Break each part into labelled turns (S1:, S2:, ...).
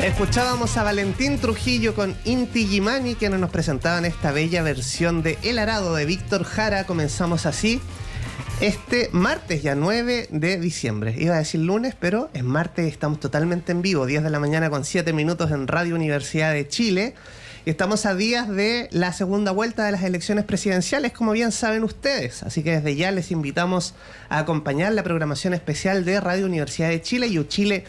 S1: Escuchábamos a Valentín Trujillo con Inti Illimani, que nos presentaban esta bella versión de El Arado de Víctor Jara. Comenzamos así este martes ya 9 de diciembre. Iba a decir lunes, pero es martes y estamos totalmente en vivo. 10 de la mañana con 7 minutos en Radio Universidad de Chile. Y estamos a días de la segunda vuelta de las elecciones presidenciales, como bien saben ustedes. Así que desde ya les invitamos a acompañar la programación especial de Radio Universidad de Chile y UChile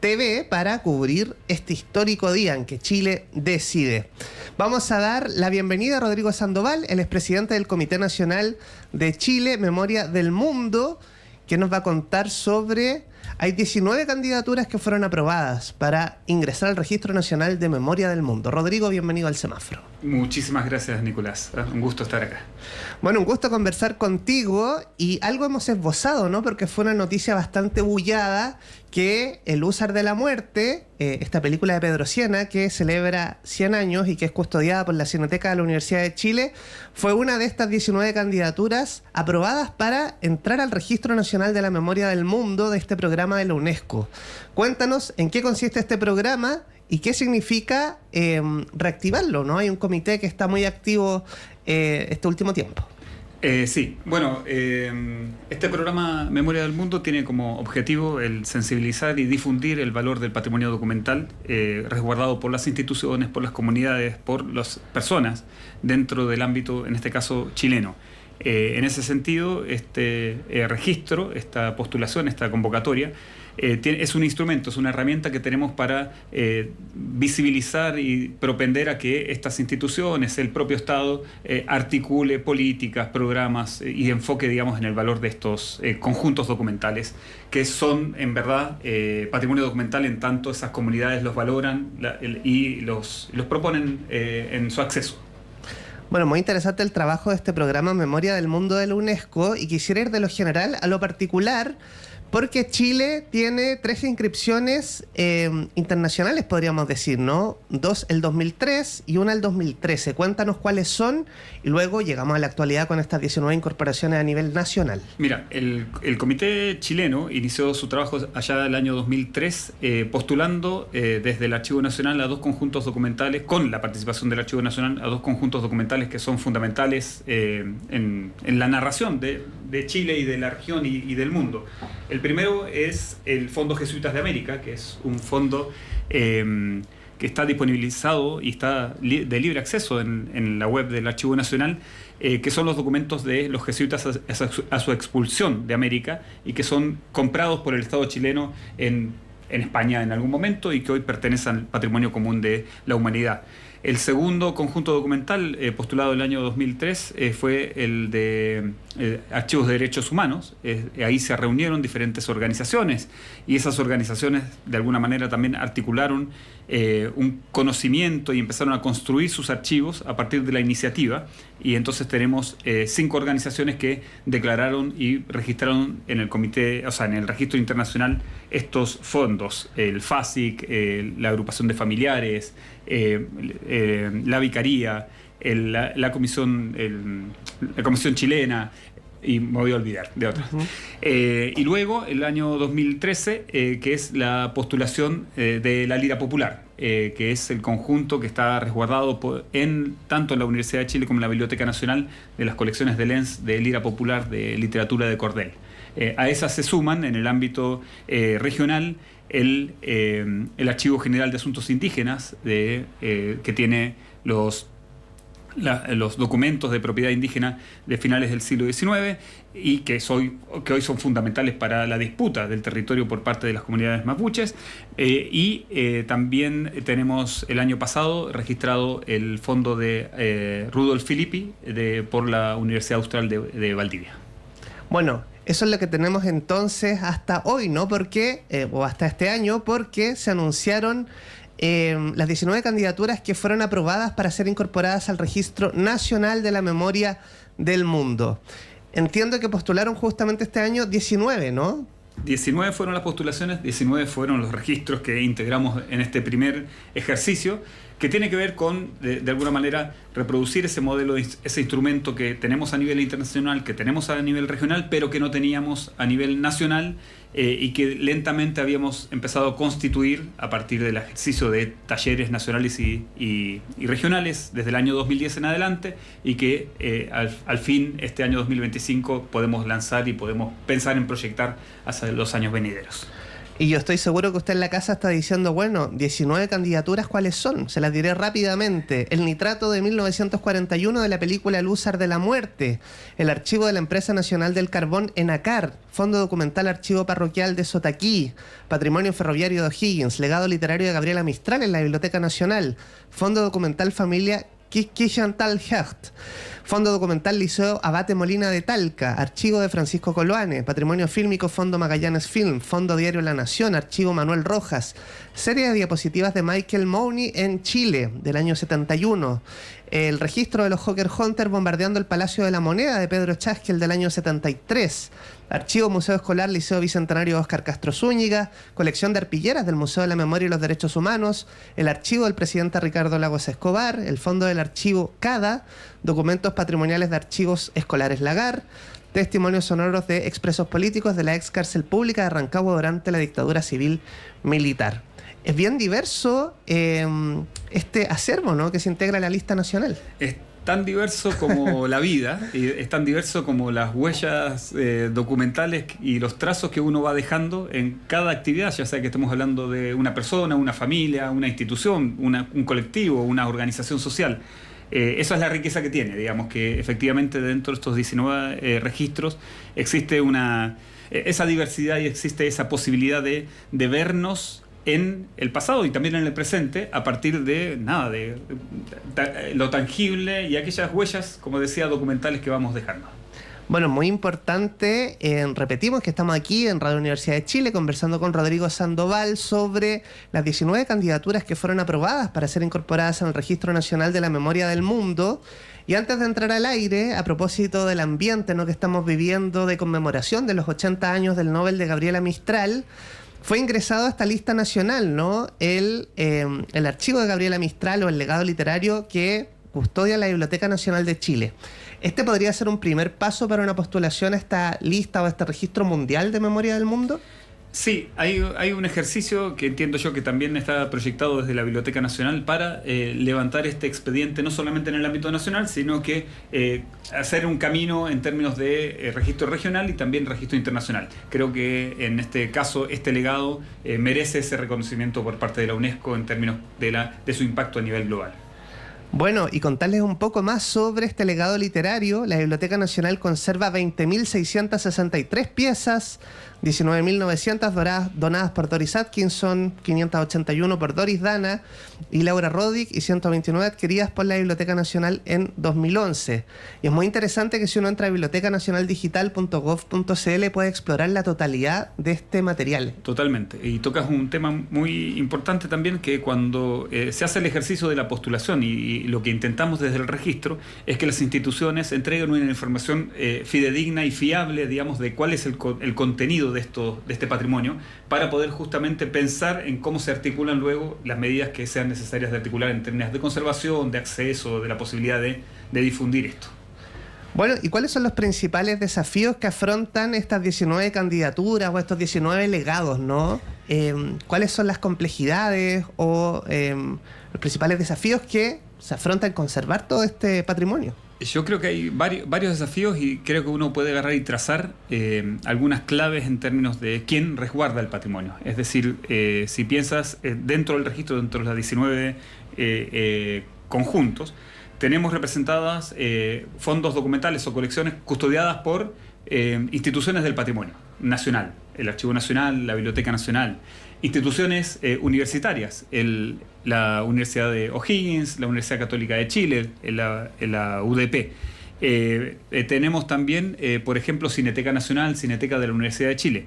S1: TV para cubrir este histórico día en que Chile decide. Vamos a dar la bienvenida a Rodrigo Sandoval, el expresidente del Comité Nacional de Chile, Memoria del Mundo, que nos va a contar sobre... Hay 19 candidaturas que fueron aprobadas para ingresar al Registro Nacional de Memoria del Mundo. Rodrigo, bienvenido al Semáforo.
S2: Muchísimas gracias, Nicolás. Un gusto estar acá.
S1: Bueno, un gusto conversar contigo y algo hemos esbozado, ¿no? Porque fue una noticia bastante bullada que El Húsar de la Muerte, esta película de Pedro Sienna que celebra 100 años y que es custodiada por la Cineteca de la Universidad de Chile, fue una de estas 19 candidaturas aprobadas para entrar al Registro Nacional de la Memoria del Mundo de este programa de la UNESCO. Cuéntanos en qué consiste este programa y qué significa reactivarlo, ¿no? Hay un comité que está muy activo este último tiempo.
S2: Sí, bueno, este programa Memoria del Mundo tiene como objetivo el sensibilizar y difundir el valor del patrimonio documental resguardado por las instituciones, por las comunidades, por las personas dentro del ámbito, en este caso, chileno. En ese sentido, este registro, esta postulación, esta convocatoria, es un instrumento, es una herramienta que tenemos para visibilizar y propender a que estas instituciones, el propio Estado, articule políticas, programas y enfoque, digamos, en el valor de estos conjuntos documentales, que son, en verdad, patrimonio documental en tanto esas comunidades los valoran y los proponen en su acceso.
S1: Bueno, muy interesante el trabajo de este programa Memoria del Mundo de la UNESCO y quisiera ir de lo general a lo particular porque Chile tiene 3 inscripciones internacionales, podríamos decir, ¿no? 2 el 2003 y 1 el 2013. Cuéntanos cuáles son y luego llegamos a la actualidad con estas 19 incorporaciones a nivel nacional.
S2: Mira, el comité chileno inició su trabajo allá del año 2003 postulando desde el Archivo Nacional a 2 conjuntos documentales, con la participación del Archivo Nacional, a 2 conjuntos documentales que son fundamentales en la narración de Chile y de la región y del mundo. El primero es el Fondo Jesuitas de América, que es un fondo que está disponibilizado y está de libre acceso en la web del Archivo Nacional, que son los documentos de los jesuitas a su expulsión de América y que son comprados por el Estado chileno en España en algún momento y que hoy pertenecen al patrimonio común de la humanidad. El segundo conjunto documental postulado el año 2003 fue el de Archivos de Derechos Humanos. Ahí se reunieron diferentes organizaciones y esas organizaciones de alguna manera también articularon un conocimiento y empezaron a construir sus archivos a partir de la iniciativa, y entonces tenemos 5 organizaciones que declararon y registraron en el comité, o sea, en el registro internacional estos fondos: el FASIC, la agrupación de familiares, la Vicaría, la comisión chilena, y me voy a olvidar de otras. Y luego, el año 2013, que es la postulación de la Lira Popular, que es el conjunto que está resguardado tanto en la Universidad de Chile como en la Biblioteca Nacional, de las colecciones de Lenz de Lira Popular de literatura de Cordel. A esas se suman, en el ámbito regional, el Archivo General de Asuntos Indígenas, que tiene los documentos de propiedad indígena de finales del siglo XIX y que hoy son fundamentales para la disputa del territorio por parte de las comunidades mapuches. También tenemos el año pasado registrado el fondo de Rudolf Filippi por la Universidad Austral de Valdivia.
S1: Bueno, eso es lo que tenemos entonces hasta hoy, ¿no? Porque, o hasta este año, porque se anunciaron las 19 candidaturas que fueron aprobadas para ser incorporadas al Registro Nacional de la Memoria del Mundo. Entiendo que postularon justamente este año 19, ¿no?
S2: 19 fueron las postulaciones, 19 fueron los registros que integramos en este primer ejercicio, que tiene que ver con, de alguna manera, reproducir ese modelo, ese instrumento que tenemos a nivel internacional, que tenemos a nivel regional, pero que no teníamos a nivel nacional y que lentamente habíamos empezado a constituir a partir del ejercicio de talleres nacionales y regionales desde el año 2010 en adelante, y que al fin, este año 2025, podemos lanzar y podemos pensar en proyectar hacia los años venideros.
S1: Y yo estoy seguro que usted en la casa está diciendo, bueno, 19 candidaturas, ¿cuáles son? Se las diré rápidamente. El nitrato de 1941 de la película Lúzar de la Muerte, el archivo de la Empresa Nacional del Carbón ENACAR, Fondo Documental Archivo Parroquial de Sotaquí, Patrimonio Ferroviario de O'Higgins, Legado Literario de Gabriela Mistral en la Biblioteca Nacional, Fondo Documental Familia Kishantal Hecht, Fondo Documental Liceo Abate Molina de Talca, Archivo de Francisco Coloane, Patrimonio Fílmico Fondo Magallanes Film, Fondo Diario La Nación, Archivo Manuel Rojas, serie de diapositivas de Michael Mowney en Chile del año 71, el registro de los Hawker Hunter bombardeando el Palacio de la Moneda de Pedro Chaskel del año 73, Archivo Museo Escolar Liceo Bicentenario Óscar Castro Zúñiga, colección de arpilleras del Museo de la Memoria y los Derechos Humanos, el archivo del presidente Ricardo Lagos Escobar, el fondo del archivo CADA, documentos patrimoniales de archivos escolares Lagar, testimonios sonoros de expresos políticos de la ex cárcel pública de Rancagua durante la dictadura civil militar. Es bien diverso este acervo, ¿no?, que se integra a la lista nacional.
S2: Es tan diverso como la vida, y es tan diverso como las huellas documentales y los trazos que uno va dejando en cada actividad, ya sea que estemos hablando de una persona, una familia, una institución, un colectivo, una organización social. Esa es la riqueza que tiene, digamos, que efectivamente dentro de estos 19 registros existe esa diversidad y existe esa posibilidad de vernos en el pasado y también en el presente a partir de lo tangible y aquellas huellas, como decía, documentales que vamos dejando.
S1: Bueno, muy importante, repetimos que estamos aquí en Radio Universidad de Chile conversando con Rodrigo Sandoval sobre las 19 candidaturas que fueron aprobadas para ser incorporadas en el Registro Nacional de la Memoria del Mundo. Y antes de entrar al aire, a propósito del ambiente, ¿no?, que estamos viviendo de conmemoración de los 80 años del Nobel de Gabriela Mistral, fue ingresado a esta lista nacional, ¿no?, el archivo de Gabriela Mistral o el legado literario que custodia la Biblioteca Nacional de Chile. ¿Este podría ser un primer paso para una postulación a esta lista o a este registro mundial de memoria del mundo?
S2: Sí, hay un ejercicio que entiendo yo que también está proyectado desde la Biblioteca Nacional para levantar este expediente no solamente en el ámbito nacional, sino que hacer un camino en términos de registro regional y también registro internacional. Creo que en este caso este legado merece ese reconocimiento por parte de la UNESCO en términos de su impacto a nivel global.
S1: Bueno, y contarles un poco más sobre este legado literario. La Biblioteca Nacional conserva 20.663 piezas, 19.900 donadas por Doris Atkinson, 581 por Doris Dana y Laura Roddick y 129 adquiridas por la Biblioteca Nacional en 2011. Y es muy interesante que si uno entra a bibliotecaнаcionaldigital.gov.cl puede explorar la totalidad de este material.
S2: Totalmente. Y tocas un tema muy importante también, que cuando se hace el ejercicio de la postulación y lo que intentamos desde el registro es que las instituciones entreguen una información fidedigna y fiable, digamos, de cuál es el contenido de este patrimonio, para poder justamente pensar en cómo se articulan luego las medidas que sean necesarias de articular en términos de conservación, de acceso, de la posibilidad de difundir esto.
S1: Bueno, ¿y cuáles son los principales desafíos que afrontan estas 19 candidaturas o estos 19 legados, ¿no? ¿Cuáles son las complejidades o los principales desafíos que se afrontan en conservar todo este patrimonio?
S2: Yo creo que hay varios desafíos y creo que uno puede agarrar y trazar algunas claves en términos de quién resguarda el patrimonio. Es decir, si piensas dentro del registro, dentro de las 19 conjuntos, tenemos representadas fondos documentales o colecciones custodiadas por instituciones del patrimonio nacional, el Archivo Nacional, la Biblioteca Nacional, instituciones universitarias, la Universidad de O'Higgins, la Universidad Católica de Chile, la UDP. Tenemos también, por ejemplo, Cineteca Nacional, Cineteca de la Universidad de Chile.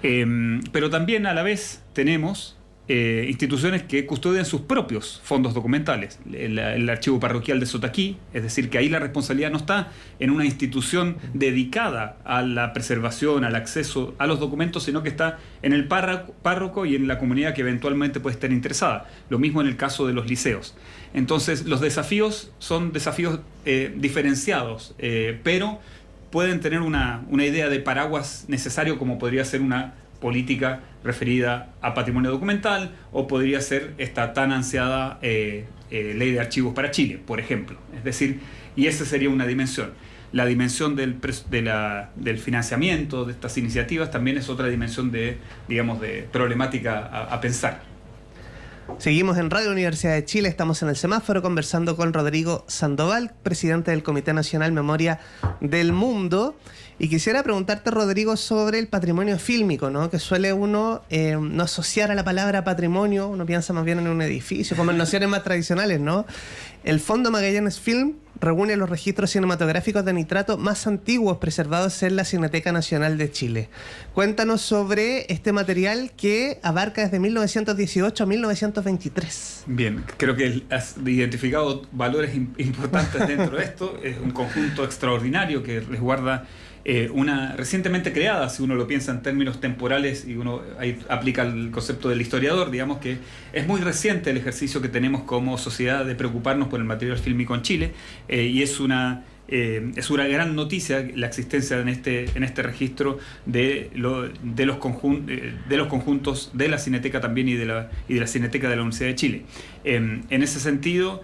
S2: Pero también a la vez tenemos instituciones que custodian sus propios fondos documentales. El archivo parroquial de Sotaquí, es decir, que ahí la responsabilidad no está en una institución dedicada a la preservación, al acceso a los documentos, sino que está en el párroco y en la comunidad que eventualmente puede estar interesada. Lo mismo en el caso de los liceos. Entonces, los desafíos son desafíos diferenciados, pero pueden tener una idea de paraguas necesario, como podría ser una política referida a patrimonio documental, o podría ser esta tan ansiada ley de archivos para Chile, por ejemplo. Es decir, y esa sería una dimensión. La dimensión del financiamiento de estas iniciativas también es otra dimensión de problemática a pensar.
S1: Seguimos en Radio Universidad de Chile, estamos en el semáforo conversando con Rodrigo Sandoval, presidente del Comité Nacional Memoria del Mundo. Y quisiera preguntarte, Rodrigo, sobre el patrimonio fílmico, ¿no? Que suele uno no asociar a la palabra patrimonio, uno piensa más bien en un edificio, como en nociones más tradicionales, ¿no? El Fondo Magallanes Film reúne los registros cinematográficos de nitrato más antiguos preservados en la Cineteca Nacional de Chile. Cuéntanos sobre este material que abarca desde 1918 a 1923.
S2: Bien, creo que has identificado valores importantes dentro de esto. Es un conjunto extraordinario que resguarda una recientemente creada, si uno lo piensa en términos temporales y uno ahí aplica el concepto del historiador, digamos que es muy reciente el ejercicio que tenemos como sociedad de preocuparnos por el material fílmico en Chile, y es una gran noticia la existencia en este registro de los conjuntos de la Cineteca también y de la Cineteca de la Universidad de Chile. En ese sentido,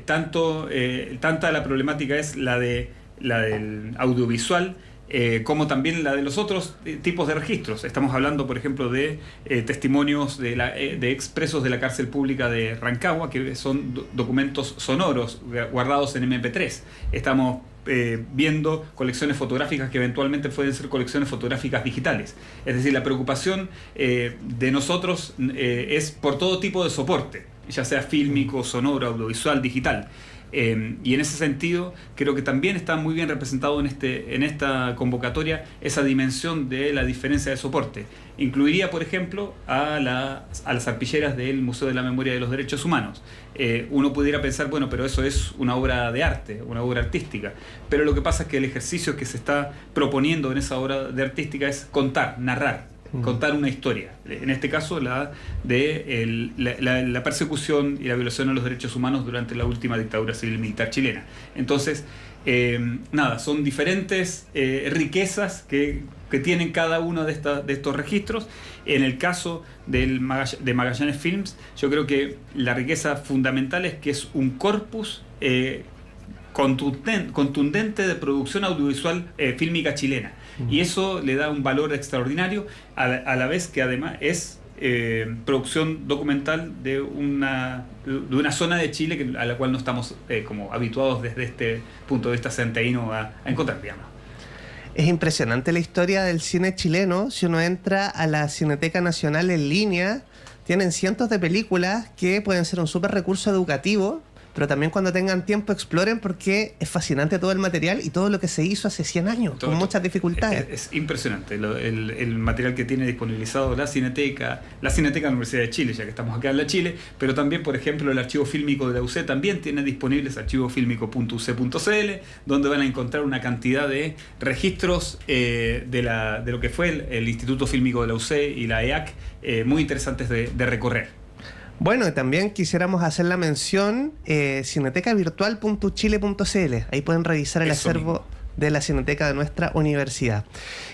S2: tanta la problemática es la del audiovisual, como también la de los otros tipos de registros. Estamos hablando, por ejemplo, de testimonios de expresos de la cárcel pública de Rancagua, que son documentos sonoros guardados en MP3. Estamos viendo colecciones fotográficas que eventualmente pueden ser colecciones fotográficas digitales. Es decir, la preocupación de nosotros es por todo tipo de soporte, ya sea fílmico, sonoro, audiovisual, digital. Y en ese sentido creo que también está muy bien representado en esta convocatoria esa dimensión de la diferencia de soporte. Incluiría, por ejemplo, a las arpilleras del Museo de la Memoria de los Derechos Humanos. Uno pudiera pensar, bueno, pero eso es una obra de arte, una obra artística, pero lo que pasa es que el ejercicio que se está proponiendo en esa obra de artística es contar, narrar, contar una historia. En este caso, la persecución y la violación a los derechos humanos durante la última dictadura civil-militar chilena. Entonces, son diferentes riquezas que tienen cada uno de estos registros. En el caso de Magallanes Films, yo creo que la riqueza fundamental es que es un corpus contundente de producción audiovisual fílmica chilena. Y eso le da un valor extraordinario, a la vez que además es producción documental de una zona de Chile a la cual no estamos como habituados desde este punto de vista santiaguino a encontrar, digamos.
S1: Es impresionante la historia del cine chileno. Si uno entra a la Cineteca Nacional en línea, tienen cientos de películas que pueden ser un súper recurso educativo, pero también cuando tengan tiempo exploren, porque es fascinante todo el material y todo lo que se hizo hace 100 años, con muchas dificultades.
S2: Es impresionante el material que tiene disponibilizado la Cineteca de la Universidad de Chile, ya que estamos acá en la Chile, pero también, por ejemplo, el archivo fílmico de la UC también tiene disponibles archivofilmico.uc.cl, donde van a encontrar una cantidad de registros de lo que fue el Instituto Fílmico de la UC y la EAC, muy interesantes de recorrer.
S1: Bueno, y también quisiéramos hacer la mención cinetecavirtual.chile.cl. Ahí pueden revisar el acervo de la Cineteca de nuestra universidad.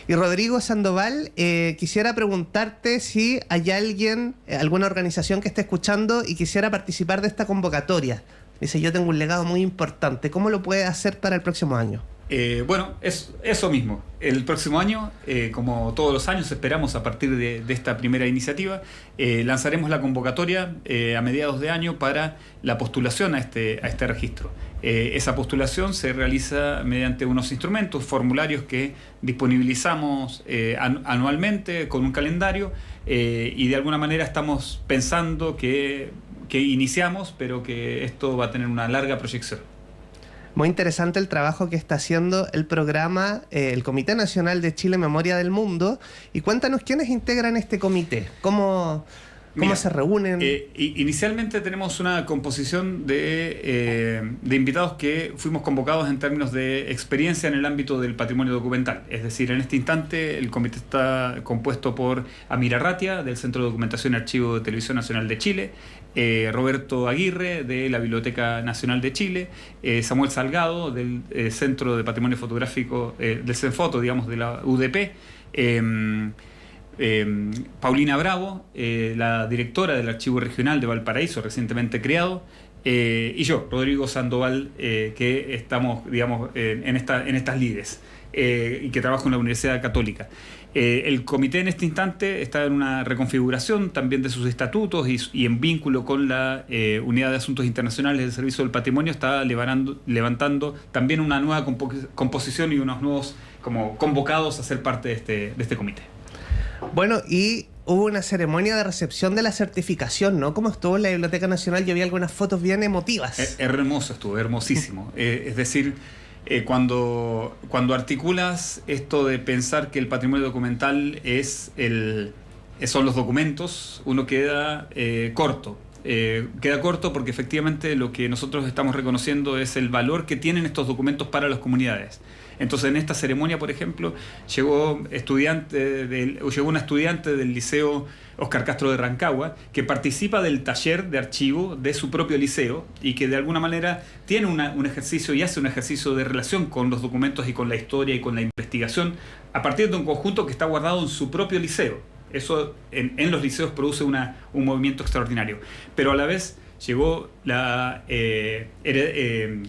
S1: Y Rodrigo Sandoval, quisiera preguntarte si hay alguna organización que esté escuchando y quisiera participar de esta convocatoria. Dice, yo tengo un legado muy importante. ¿Cómo lo puede hacer para el próximo año?
S2: Es eso mismo. El próximo año, como todos los años, esperamos a partir de esta primera iniciativa, lanzaremos la convocatoria a mediados de año para la postulación a este registro. Esa postulación se realiza mediante unos instrumentos, formularios que disponibilizamos anualmente con un calendario, y de alguna manera estamos pensando que iniciamos, pero que esto va a tener una larga proyección.
S1: Muy interesante el trabajo que está haciendo el programa, el Comité Nacional de Chile Memoria del Mundo. Y cuéntanos quiénes integran este comité, cómo se reúnen.
S2: Inicialmente tenemos una composición de invitados que fuimos convocados en términos de experiencia en el ámbito del patrimonio documental. Es decir, en este instante el comité está compuesto por Amir Arratia, del Centro de Documentación y Archivo de Televisión Nacional de Chile, Roberto Aguirre, de la Biblioteca Nacional de Chile, Samuel Salgado, del Centro de Patrimonio Fotográfico, del CENFOTO, digamos, de la UDP, Paulina Bravo, la directora del Archivo Regional de Valparaíso, recientemente creado, y yo, Rodrigo Sandoval, que estamos, digamos, en estas lides, y que trabajo en la Universidad Católica. El comité en este instante está en una reconfiguración también de sus estatutos y en vínculo con la Unidad de Asuntos Internacionales del Servicio del Patrimonio está levantando también una nueva composición y unos nuevos como convocados a ser parte de este comité.
S1: Bueno, y hubo una ceremonia de recepción de la certificación, ¿no? ¿Cómo estuvo en la Biblioteca Nacional? Yo vi algunas fotos bien emotivas.
S2: Hermoso estuvo, hermosísimo. Es decir, cuando articulas esto de pensar que el patrimonio documental son los documentos, uno queda corto. Queda corto porque efectivamente lo que nosotros estamos reconociendo es el valor que tienen estos documentos para las comunidades. Entonces, en esta ceremonia, por ejemplo, llegó una estudiante del Liceo Oscar Castro de Rancagua, que participa del taller de archivo de su propio liceo y que de alguna manera tiene un ejercicio y hace un ejercicio de relación con los documentos y con la historia y con la investigación a partir de un conjunto que está guardado en su propio liceo. Eso en los liceos produce un movimiento extraordinario. Pero a la vez llegó la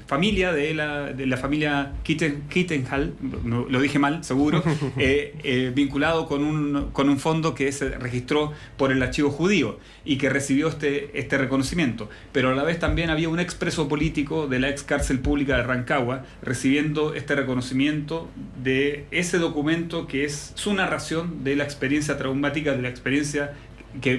S2: familia de la familia Kittenhall, lo dije mal, seguro, vinculado con un fondo que se registró por el archivo judío y que recibió este reconocimiento. Pero a la vez también había un expreso político de la ex cárcel pública de Rancagua recibiendo este reconocimiento de ese documento que es su narración de la experiencia traumática, de la experiencia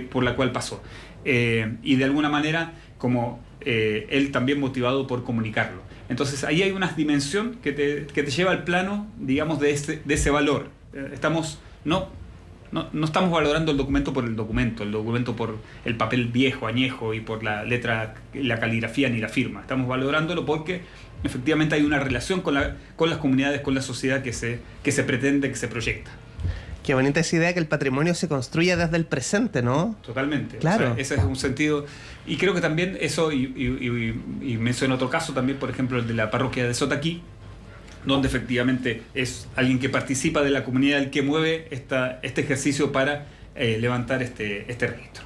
S2: por la cual pasó. Y de alguna manera como él también motivado por comunicarlo. Entonces ahí hay una dimensión que te lleva al plano, digamos, de ese valor. No estamos valorando el documento por el documento por el papel viejo, añejo y por la letra, la caligrafía ni la firma. Estamos valorándolo porque efectivamente hay una relación con las comunidades, con la sociedad que se pretende, que se proyecta.
S1: Qué bonita esa idea que el patrimonio se construya desde el presente, ¿no?
S2: Totalmente.
S1: Claro.
S2: O sea, ese es un sentido. Y creo que también eso, y menciono otro caso también, por ejemplo, el de la parroquia de Sotaquí, donde efectivamente es alguien que participa de la comunidad el que mueve este ejercicio para levantar este registro.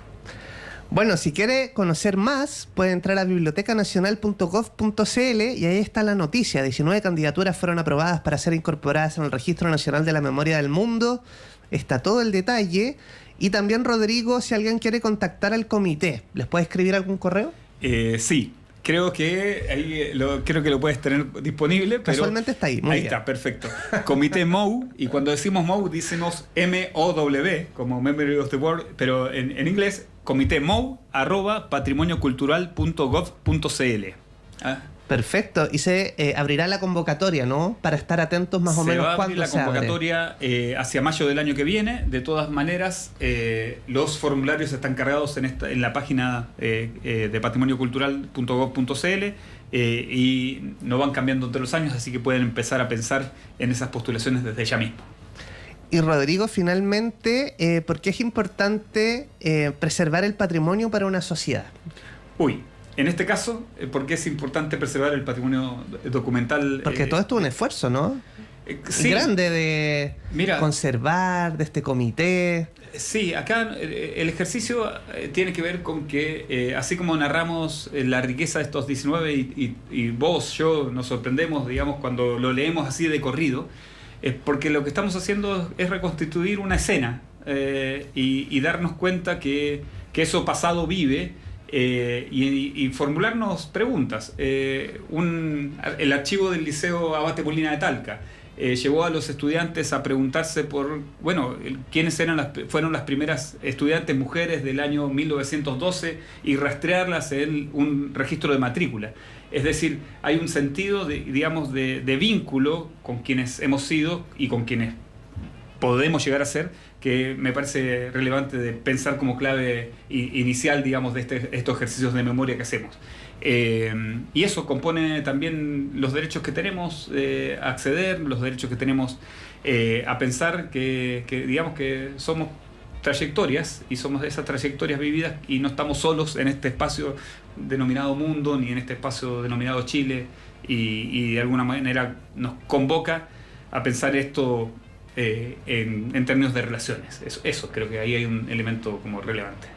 S1: Bueno, si quiere conocer más, puede entrar a bibliotecanacional.gov.cl y ahí está la noticia. 19 candidaturas fueron aprobadas para ser incorporadas en el Registro Nacional de la Memoria del Mundo. Está todo el detalle. Y también, Rodrigo, si alguien quiere contactar al comité, ¿les puede escribir algún correo?
S2: Sí. Creo que ahí creo que lo puedes tener disponible. Pero
S1: casualmente está ahí. Muy
S2: ahí
S1: bien.
S2: está, perfecto. Comité MOW, y cuando decimos MOW, decimos MOW, como Memory of the World, pero en inglés, comité MOW @patrimoniocultural.gov.cl.
S1: Perfecto. Y se abrirá la convocatoria, ¿no? Para estar atentos más o menos cuándo se abre.
S2: Se va a abrir la convocatoria hacia mayo del año que viene. De todas maneras, los formularios están cargados en la página de patrimoniocultural.gov.cl y no van cambiando entre los años, así que pueden empezar a pensar en esas postulaciones desde ya mismo.
S1: Y Rodrigo, finalmente, ¿por qué es importante preservar el patrimonio para una sociedad?
S2: En este caso, ¿por qué es importante preservar el patrimonio documental?
S1: Porque todo esto es un esfuerzo, ¿no?
S2: Sí.
S1: Grande de conservar, de este comité.
S2: Sí, acá el ejercicio tiene que ver con que, así como narramos la riqueza de estos 19 y vos, yo, nos sorprendemos, digamos, cuando lo leemos así de corrido, porque lo que estamos haciendo es reconstituir una escena y darnos cuenta que eso pasado vive. Y formularnos preguntas. El archivo del Liceo Abate Molina de Talca llevó a los estudiantes a preguntarse por, quiénes fueron las primeras estudiantes mujeres del año 1912 y rastrearlas en un registro de matrícula. Es decir, hay un sentido de vínculo con quienes hemos sido y con quienes podemos llegar a ser, que me parece relevante de pensar como clave inicial, digamos, de estos ejercicios de memoria que hacemos. Y eso compone también los derechos que tenemos a acceder, los derechos que tenemos a pensar que digamos que somos trayectorias y somos de esas trayectorias vividas y no estamos solos en este espacio denominado mundo ni en este espacio denominado Chile y de alguna manera nos convoca a pensar esto en términos de relaciones. Eso creo que ahí hay un elemento como relevante.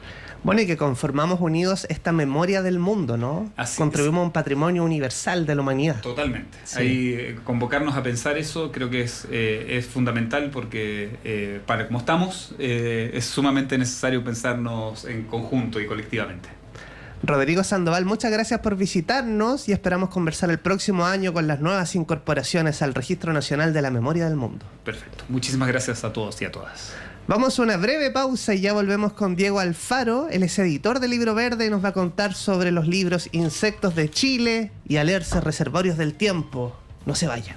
S1: Bueno, y que conformamos unidos esta memoria del mundo, ¿no?
S2: Así
S1: contribuimos a un patrimonio universal de la humanidad.
S2: Totalmente.
S1: Sí.
S2: Ahí convocarnos a pensar eso creo que es fundamental porque para como estamos es sumamente necesario pensarnos en conjunto y colectivamente.
S1: Rodrigo Sandoval, muchas gracias por visitarnos y esperamos conversar el próximo año con las nuevas incorporaciones al Registro Nacional de la Memoria del Mundo.
S2: Perfecto. Muchísimas gracias a todos y a todas.
S1: Vamos a una breve pausa y ya volvemos con Diego Alfaro. Él es editor de Libro Verde y nos va a contar sobre los libros Insectos de Chile y Alerce Reservorios del Tiempo. No se vaya.